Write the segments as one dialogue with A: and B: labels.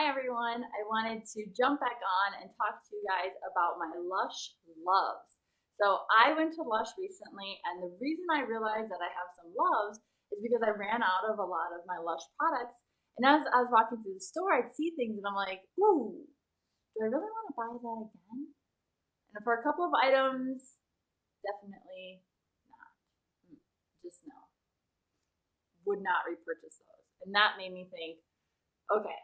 A: Hi everyone, I wanted to jump back on and talk to you guys about my Lush Loves. So I went to Lush recently, and the reason I realized that I have some loves is because I ran out of a lot of my Lush products. And as I was walking through the store, I'd see things and I'm like, ooh, do I really want to buy that again? And for a couple of items, definitely not. Just no. Would not repurchase those. And that made me think, okay,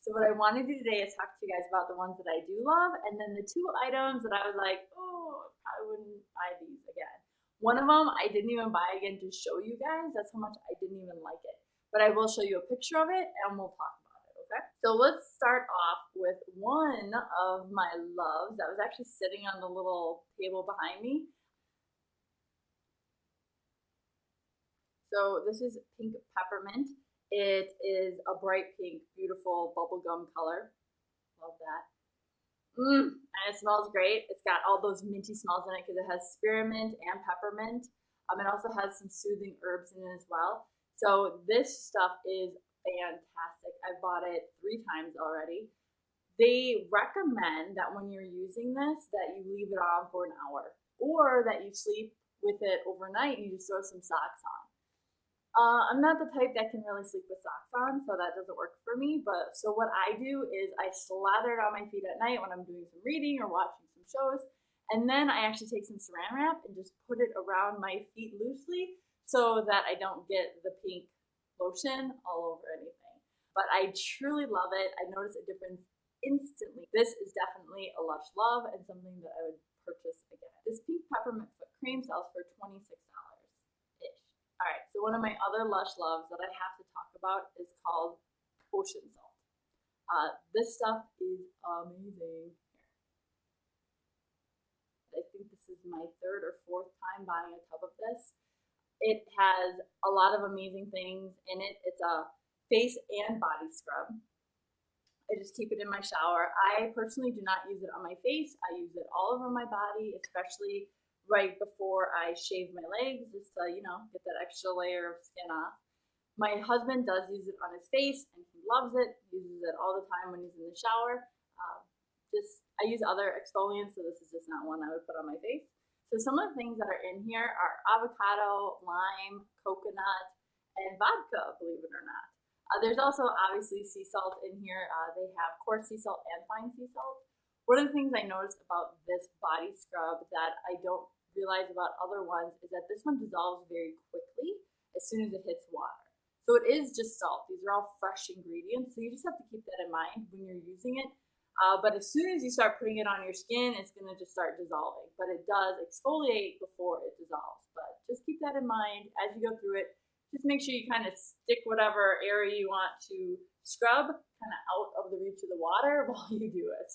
A: so what I want to do today is talk to you guys about the ones that I do love, and then the two items that I was like, oh, I wouldn't buy these again. One of them I didn't even buy again to show you guys. That's how much I didn't even like it. But I will show you a picture of it, and we'll talk about it, okay? So let's start off with one of my loves that was actually sitting on the little table behind me. So this is Pink Peppermint. It is a bright pink, beautiful bubblegum color. Love that. And it smells great. It's got all those minty smells in it because it has spearmint and peppermint. It also has some soothing herbs in it as well. So this stuff is fantastic. I've bought it 3 times already. They recommend that when you're using this, that you leave it on for an hour, or that you sleep with it overnight and you just throw some socks on. I'm not the type that can really sleep with socks on, so that doesn't work for me. But so what I do is I slather it on my feet at night when I'm doing some reading or watching some shows, and then I actually take some saran wrap and just put it around my feet loosely so that I don't get the pink lotion all over anything. But I truly love it. I notice a difference instantly. This is definitely a Lush love and something that I would purchase again. This pink peppermint foot cream sells for $26. All right, so one of my other Lush loves that I have to talk about is called Ocean Salt. This stuff is amazing. I think this is my 3rd or 4th time buying a tub of this. It has a lot of amazing things in it. It's a face and body scrub. I just keep it in my shower. I personally do not use it on my face. I use it all over my body, especially right before I shave my legs, just to, get that extra layer of skin off. My husband does use it on his face, and he loves it. He uses it all the time when he's in the shower. I use other exfoliants, so this is just not one I would put on my face. So some of the things that are in here are avocado, lime, coconut, and vodka, believe it or not. There's also obviously sea salt in here. They have coarse sea salt and fine sea salt. One of the things I noticed about this body scrub that I don't realize about other ones is that this one dissolves very quickly as soon as it hits water. So it is just salt. These are all fresh ingredients, so you just have to keep that in mind when you're using it. But as soon as you start putting it on your skin, it's going to just start dissolving. But it does exfoliate before it dissolves. But just keep that in mind as you go through it. Just make sure you kind of stick whatever area you want to scrub kind of out of the reach of the water while you do it.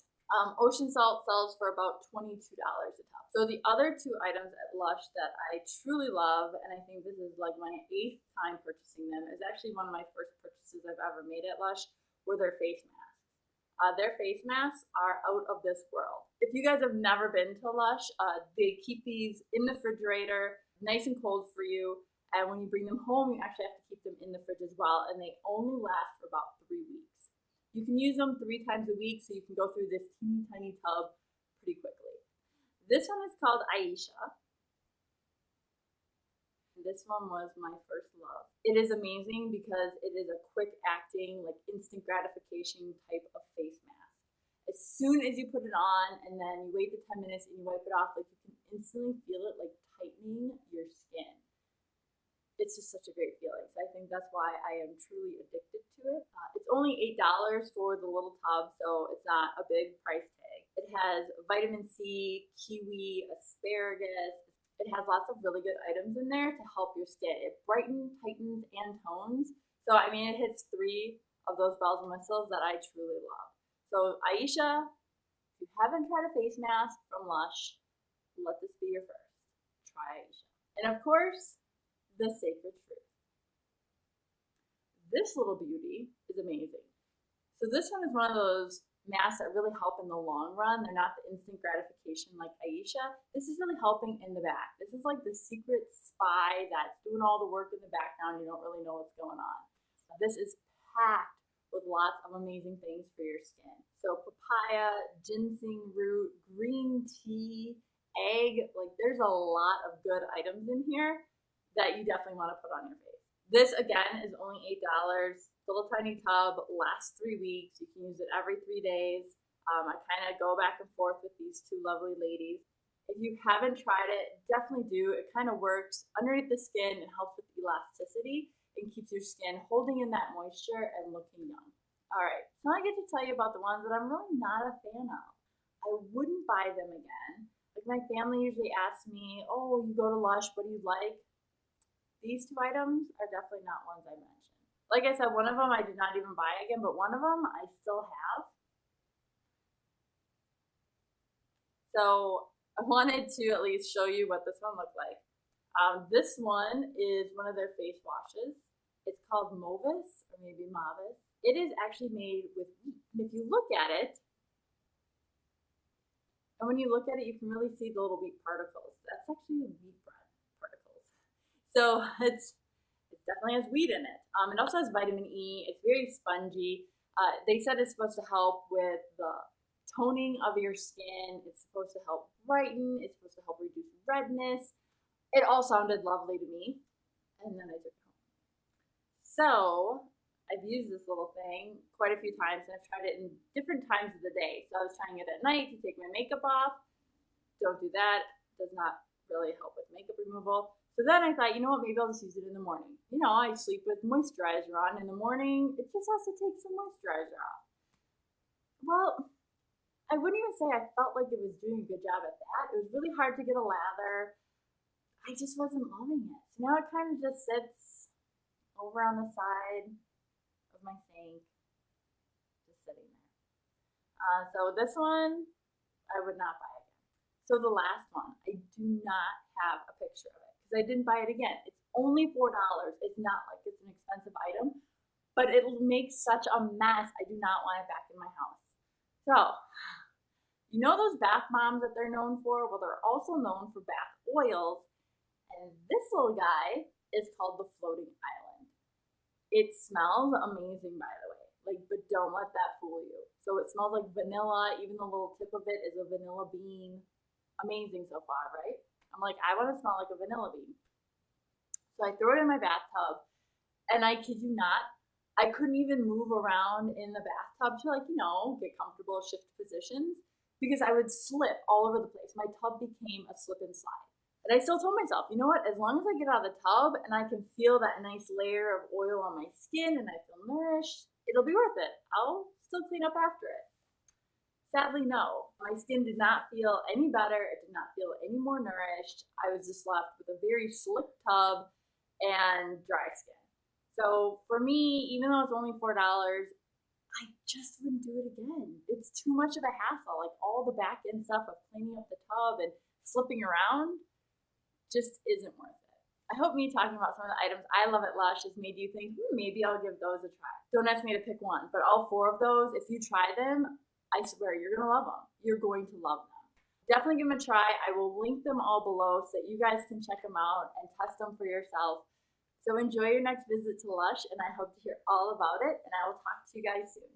A: Ocean Salt sells for about $22 a tub. So the other 2 items at Lush that I truly love, and I think this is like my 8th time purchasing them, is actually one of my first purchases I've ever made at Lush, were their face masks. Their face masks are out of this world. If you guys have never been to Lush, they keep these in the refrigerator, nice and cold for you, and when you bring them home, you actually have to keep them in the fridge as well, and they only last for about 3 weeks. You can use them 3 times a week, so you can go through this teeny tiny tub pretty quickly. This one is called Ayesha. This one was my first love. It is amazing because it is a quick acting, like instant gratification type of face mask. As soon as you put it on and then you wait the 10 minutes and you wipe it off, like you can instantly feel it like tightening your skin. It's just such a great feeling. So I think that's why I am truly addicted to it. It's only $8 for the little tub, so it's not a big price tag. It has vitamin C, kiwi, asparagus. It has lots of really good items in there to help your skin. It brightens, tightens, and tones. So, I mean, it hits 3 of those bells and whistles that I truly love. So, Ayesha, if you haven't tried a face mask from Lush, let this be your first. Try Ayesha. And of course, the sacred truth. This little beauty is amazing. So this one is one of those masks that really help in the long run. They're not the instant gratification like Ayesha. This is really helping in the back. This is like the secret spy that's doing all the work in the background. You don't really know what's going on. This is packed with lots of amazing things for your skin. So papaya, ginseng root, green tea, egg, like there's a lot of good items in here that you definitely want to put on your face. This again is only $8. Little tiny tub, lasts 3 weeks. You can use it every 3 days. I kind of go back and forth with these two lovely ladies. If you haven't tried it, definitely do. It kind of works underneath the skin. It helps with elasticity and keeps your skin holding in that moisture and looking young. All right, so I get to tell you about the ones that I'm really not a fan of. I wouldn't buy them again. Like my family usually asks me, oh, you go to Lush, what do you like? These two items are definitely not ones I mentioned. Like I said, one of them I did not even buy again, but one of them I still have. So I wanted to at least show you what this one looked like. This one is one of their face washes. It's called Movis, or maybe Mavis. It is actually made with wheat. And if you look at it, and when you look at it, you can really see the little wheat particles. That's actually wheat bread particles. So it definitely has wheat in it. It also has vitamin E. It's very spongy. They said it's supposed to help with the toning of your skin. It's supposed to help brighten. It's supposed to help reduce redness. It all sounded lovely to me. And then I took it home. So I've used this little thing quite a few times, and I've tried it in different times of the day. So I was trying it at night to take my makeup off. Don't do that. Does not really help with makeup removal. So then I thought, you know what, maybe I'll just use it in the morning. You know, I sleep with moisturizer on. In the morning, it just has to take some moisturizer off. Well, I wouldn't even say I felt like it was doing a good job at that. It was really hard to get a lather. I just wasn't loving it. So now it kind of just sits over on the side of my sink, just sitting there. So this one, I would not buy again. So the last one, I do not have a picture of it because I didn't buy it again. It's only $4. It's not like it's an expensive item, but it makes such a mess. I do not want it back in my house. So, you know those bath bombs that they're known for? Well, they're also known for bath oils. And this little guy is called the Floating Island. It smells amazing, by the way. Like, but don't let that fool you. So it smells like vanilla. Even the little tip of it is a vanilla bean. Amazing so far, right? I'm like, I want to smell like a vanilla bean. So I throw it in my bathtub, and I kid you not, I couldn't even move around in the bathtub to, like, you know, get comfortable, shift positions, because I would slip all over the place. My tub became a slip and slide. And I still told myself, you know what, as long as I get out of the tub and I can feel that nice layer of oil on my skin and I feel nourished, it'll be worth it. I'll still clean up after it. Sadly, no. My skin did not feel any better. It did not feel any more nourished. I was just left with a very slick tub and dry skin. So for me, even though it's only $4, I just wouldn't do it again. It's too much of a hassle. Like all the back end stuff of cleaning up the tub and slipping around just isn't worth it. I hope me talking about some of the items I love at Lush has made you think, maybe I'll give those a try. Don't ask me to pick one, but all 4 of those, if you try them, I swear you're going to love them. You're going to love them. Definitely give them a try. I will link them all below so that you guys can check them out and test them for yourself. So enjoy your next visit to Lush, and I hope to hear all about it, and I will talk to you guys soon.